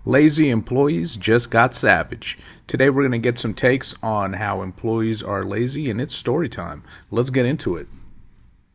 Lazy employees just got savage. Today we're going to get some takes on how employees are lazy, and it's story time. Let's get into it.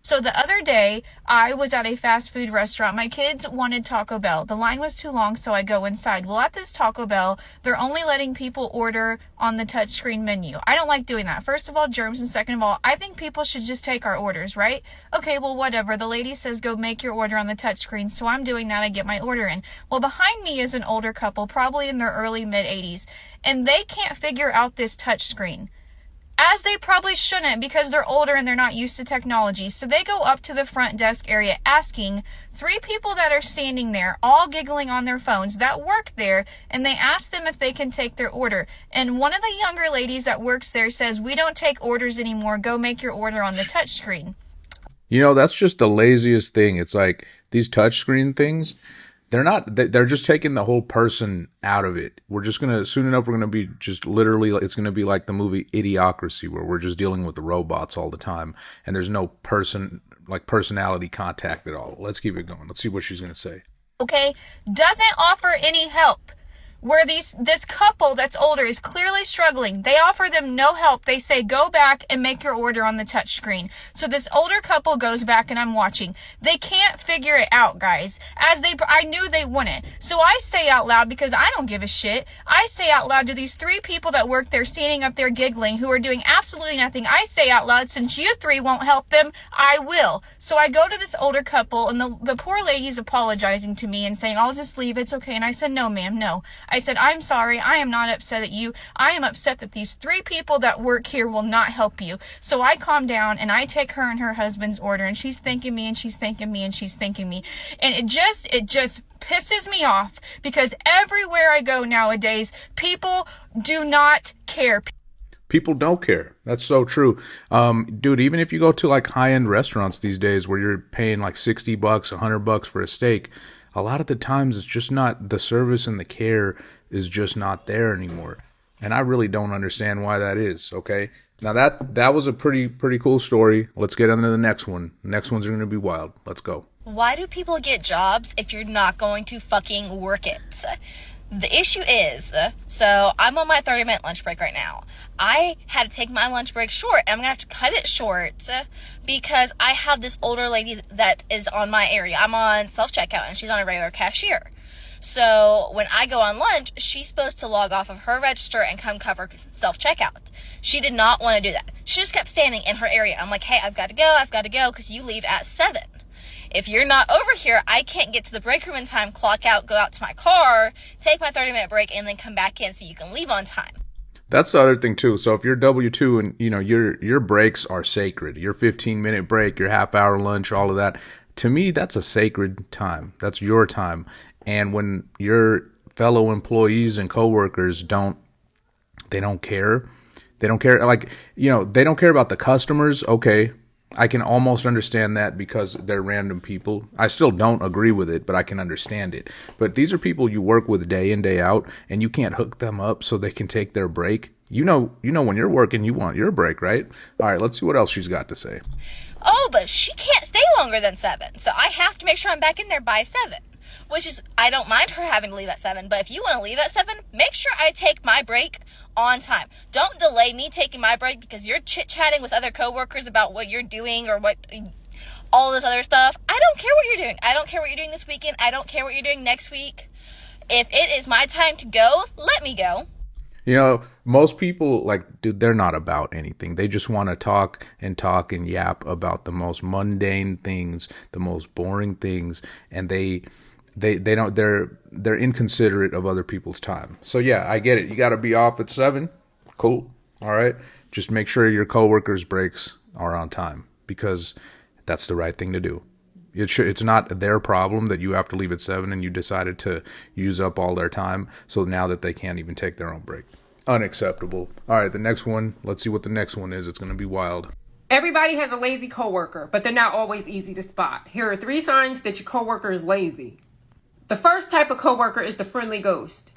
So the other day, I was at a fast food restaurant. My kids wanted Taco Bell. The line was too long, so I go inside. Well, at this Taco Bell, they're only letting people order on the touchscreen menu. I don't like doing that. First of all, germs, and second of all, I think people should just take our orders, right? Okay, well, whatever. The lady says go make your order on the touchscreen, so I'm doing that. I get my order in. Well, behind me is an older couple, probably in their early mid-80s, and they can't figure out this touchscreen. As they probably shouldn't, because they're older and they're not used to technology. So they go up to the front desk area asking three people that are standing there, all giggling on their phones, that work there, and they ask them if they can take their order. And one of the younger ladies that works there says, "We don't take orders anymore. Go make your order on the touchscreen." You know, that's just the laziest thing. It's like these touchscreen things, they're just taking the whole person out of it. We're just going to, soon enough, we're going to be just literally, it's going to be like the movie Idiocracy, where we're just dealing with the robots all the time. And there's no personality contact at all. Let's keep it going. Let's see what she's going to say. Okay, doesn't offer any help. Where this couple that's older is clearly struggling. They offer them no help. They say, go back and make your order on the touchscreen. So this older couple goes back and I'm watching. They can't figure it out, guys. I knew they wouldn't. So I say out loud, because I don't give a shit. I say out loud to these three people that work there standing up there giggling who are doing absolutely nothing. I say out loud, since you three won't help them, I will. So I go to this older couple and the poor lady's apologizing to me and saying, I'll just leave. It's okay. And I said, no, ma'am, no. I said, I'm sorry. I am not upset at you. I am upset that these three people that work here will not help you. So I calm down and I take her and her husband's order, and she's thanking me and she's thanking me and she's thanking me. And it just pisses me off, because everywhere I go nowadays, people do not care. People don't care. That's so true. Dude, even if you go to like high-end restaurants these days where you're paying like $60, $100 for a steak, a lot of the times it's just not, the service and the care is just not there anymore. And I really don't understand why that is, okay? Now that was a pretty cool story. Let's get on to the next one. The next one's going to be wild. Let's go. Why do people get jobs if you're not going to fucking work it? The issue is, so I'm on my 30-minute lunch break right now. I had to take my lunch break short, and I'm going to have to cut it short because I have this older lady that is on my area. I'm on self-checkout, and she's on a regular cashier. So when I go on lunch, she's supposed to log off of her register and come cover self-checkout. She did not want to do that. She just kept standing in her area. I'm like, hey, I've got to go, because you leave at 7. If you're not over here, I can't get to the break room in time, clock out, go out to my car, take my 30-minute break, and then come back in so you can leave on time. That's the other thing too. So if you're W-2 and you know your breaks are sacred, your 15-minute break, your half-hour lunch, all of that, to me that's a sacred time. That's your time. And when your fellow employees and coworkers don't care. They don't care, like, you know, they don't care about the customers. Okay, I can almost understand that because they're random people. I still don't agree with it, but I can understand it. But these are people you work with day in, day out, and you can't hook them up so they can take their break. You know when you're working, you want your break, right? All right, let's see what else she's got to say. Oh, but she can't stay longer than 7, so I have to make sure I'm back in there by 7. Which is, I don't mind her having to leave at 7, but if you want to leave at 7, make sure I take my break on time. Don't delay me taking my break because you're chit-chatting with other coworkers about what you're doing or all this other stuff. I don't care what you're doing. I don't care what you're doing this weekend. I don't care what you're doing next week. If it is my time to go, let me go. You know, most people, like, dude, they're not about anything. They just want to talk and yap about the most mundane things, the most boring things, and they're inconsiderate of other people's time. So yeah, I get it. You got to be off at 7. Cool. All right. Just make sure your coworkers' breaks are on time, because that's the right thing to do. It's not their problem that you have to leave at 7 and you decided to use up all their time. So now that they can't even take their own break. Unacceptable. All right. The next one. Let's see what the next one is. It's going to be wild. Everybody has a lazy coworker, but they're not always easy to spot. Here are 3 signs that your coworker is lazy. The first type of coworker is the friendly ghost.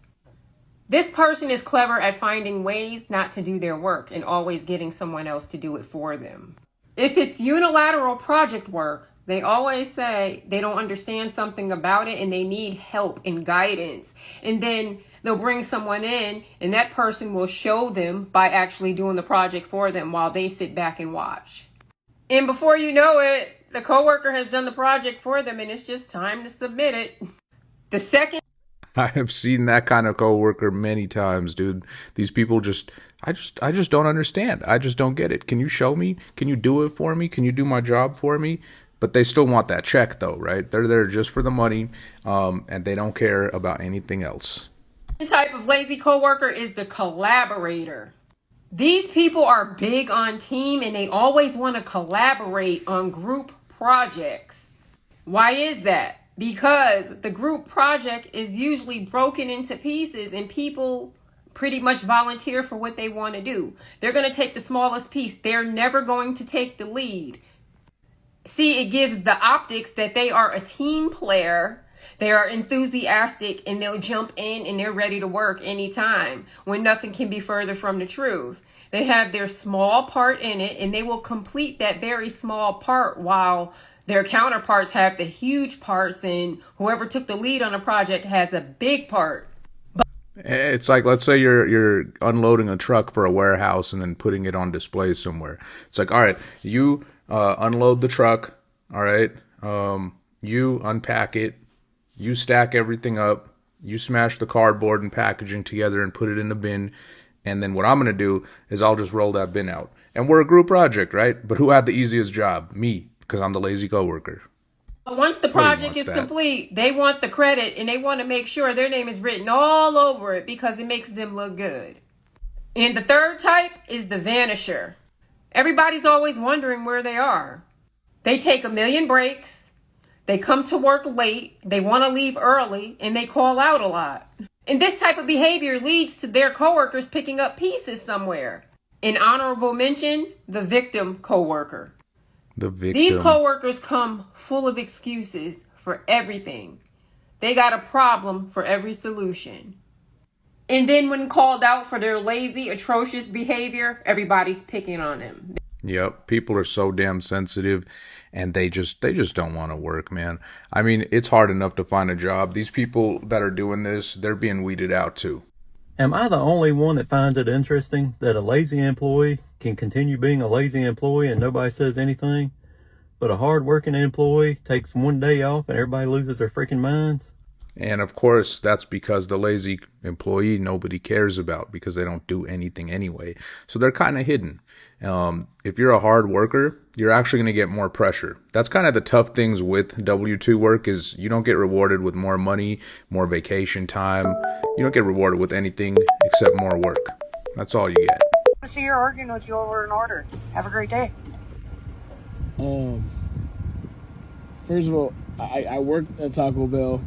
This person is clever at finding ways not to do their work and always getting someone else to do it for them. If it's unilateral project work, They always say they don't understand something about it and they need help and guidance. And then they'll bring someone in and that person will show them by actually doing the project for them while they sit back and watch. And before you know it, the coworker has done the project for them and it's just time to submit it. The second I have seen that kind of coworker many times, dude. These people I just don't understand. I just don't get it. Can you show me? Can you do it for me? Can you do my job for me? But they still want that check though, right? They're there just for the money, and they don't care about anything else. type of lazy coworker is the collaborator. These people are big on team and they always want to collaborate on group projects. Why is that? Because the group project is usually broken into pieces and people pretty much volunteer for what they want to do. They're going to take the smallest piece. They're never going to take the lead. See, it gives the optics that they are a team player. They are enthusiastic and they'll jump in and they're ready to work anytime when nothing can be further from the truth. They have their small part in it and they will complete that very small part while their counterparts have the huge parts and whoever took the lead on a project has a big part. It's like, let's say you're unloading a truck for a warehouse and then putting it on display somewhere. It's like, all right, you unload the truck, all right, you unpack it, you stack everything up, you smash the cardboard and packaging together and put it in the bin, and then what I'm going to do is I'll just roll that bin out. And we're a group project, right? But who had the easiest job? Me, because I'm the lazy coworker. Once the project is complete, they want the credit and they want to make sure their name is written all over it because it makes them look good. And the third type is the vanisher. Everybody's always wondering where they are. They take a million breaks. They come to work late. They want to leave early and they call out a lot. And this type of behavior leads to their coworkers picking up pieces somewhere. An honorable mention, the victim coworker. These coworkers come full of excuses for everything. They got a problem for every solution. And then when called out for their lazy, atrocious behavior, everybody's picking on them. Yep, people are so damn sensitive and they just don't want to work, man. I mean, it's hard enough to find a job. These people that are doing this, they're being weeded out too. Am I the only one that finds it interesting that a lazy employee can continue being a lazy employee and nobody says anything, but a hard-working employee takes one day off and everybody loses their freaking minds? And of course, that's because the lazy employee nobody cares about because they don't do anything anyway. So they're kind of hidden. If you're a hard worker, you're actually going to get more pressure. That's kind of the tough things with W-2 work is you don't get rewarded with more money, more vacation time. You don't get rewarded with anything except more work. That's all you get. I see you're arguing with you over an order. Have a great day. First of all, I worked at Taco Bell,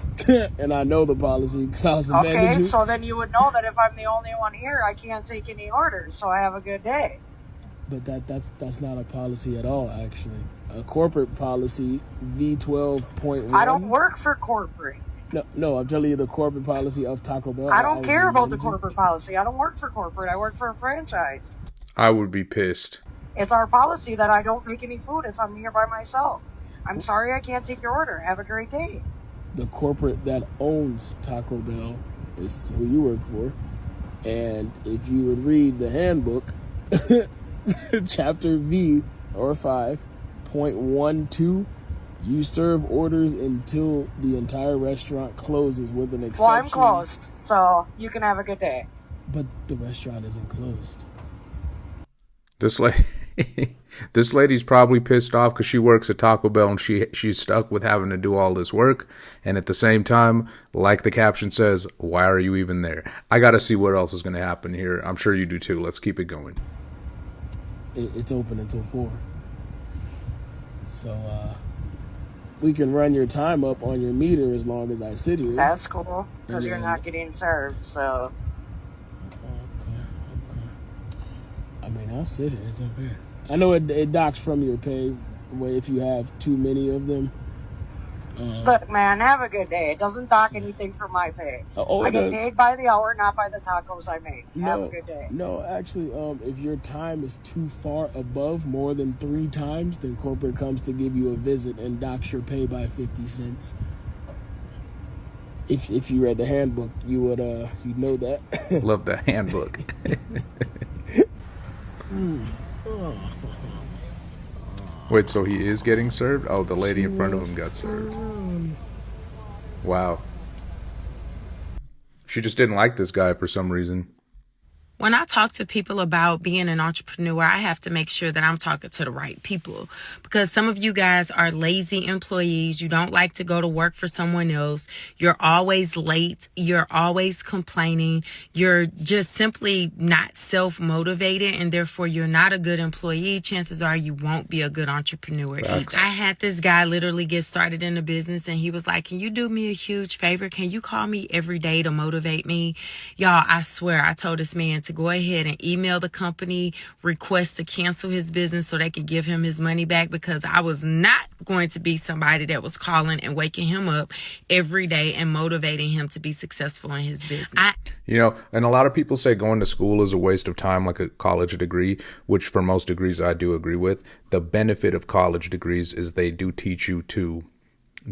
and I know the policy because I was the manager. Okay, so then you would know that if I'm the only one here, I can't take any orders, so I have a good day. But that's not a policy at all, actually. A corporate policy, V12.1. I don't work for corporate. No, I'm telling you the corporate policy of Taco Bell. I don't care about the corporate policy. I don't work for corporate. I work for a franchise. I would be pissed. It's our policy that I don't make any food if I'm here by myself. I'm sorry I can't take your order. Have a great day. The corporate that owns Taco Bell is who you work for. And if you would read the handbook, chapter V or 5.12, you serve orders until the entire restaurant closes with an exception. Well, I'm closed, so you can have a good day. But the restaurant isn't closed. This lady's probably pissed off because she works at Taco Bell and she's stuck with having to do all this work. And at the same time, like the caption says, why are you even there? I got to see what else is going to happen here. I'm sure you do too. Let's keep it going. It's open until 4. So we can run your time up on your meter as long as I sit here. That's cool, because you're not getting served, so... Okay. I mean, I'll sit here. It's okay. I know it docks from your pay if you have too many of them. Look, man, have a good day. It doesn't dock anything for my pay. I get paid by the hour, not by the tacos I make. Have a good day. No, actually, if your time is too far above more than 3 times, then corporate comes to give you a visit and docks your pay by 50 cents. If you read the handbook, you would you'd know that. Love the handbook. Wait, so he is getting served? Oh, the lady in front of him got served. Wow. She just didn't like this guy for some reason. When I talk to people about being an entrepreneur, I have to make sure that I'm talking to the right people, because some of you guys are lazy employees. You don't like to go to work for someone else. You're always late. You're always complaining. You're just simply not self-motivated, and therefore you're not a good employee. Chances are you won't be a good entrepreneur either. I had this guy literally get started in the business, and he was like, "Can you do me a huge favor? Can you call me every day to motivate me?" Y'all, I swear, I told this man to go ahead and email the company, request to cancel his business so they could give him his money back, because I was not going to be somebody that was calling and waking him up every day and motivating him to be successful in his business. You know, and a lot of people say going to school is a waste of time, like a college degree, which for most degrees I do agree with. The benefit of college degrees is they do teach you to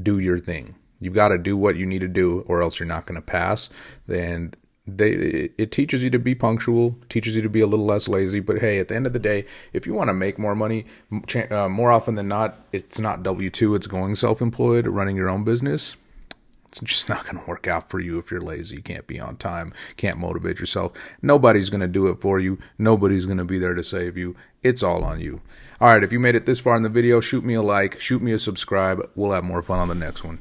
do your thing. You've got to do what you need to do, or else you're not going to pass. And it teaches you to be punctual, teaches you to be a little less lazy. But hey, at the end of the day, if you want to make more money, more often than not, it's not W-2, it's going self-employed, running your own business. It's just not going to work out for you if you're lazy. You can't be on time, can't motivate yourself. Nobody's going to do it for you. Nobody's going to be there to save you. It's all on you. All right, if you made it this far in the video, shoot me a like, shoot me a subscribe. We'll have more fun on the next one.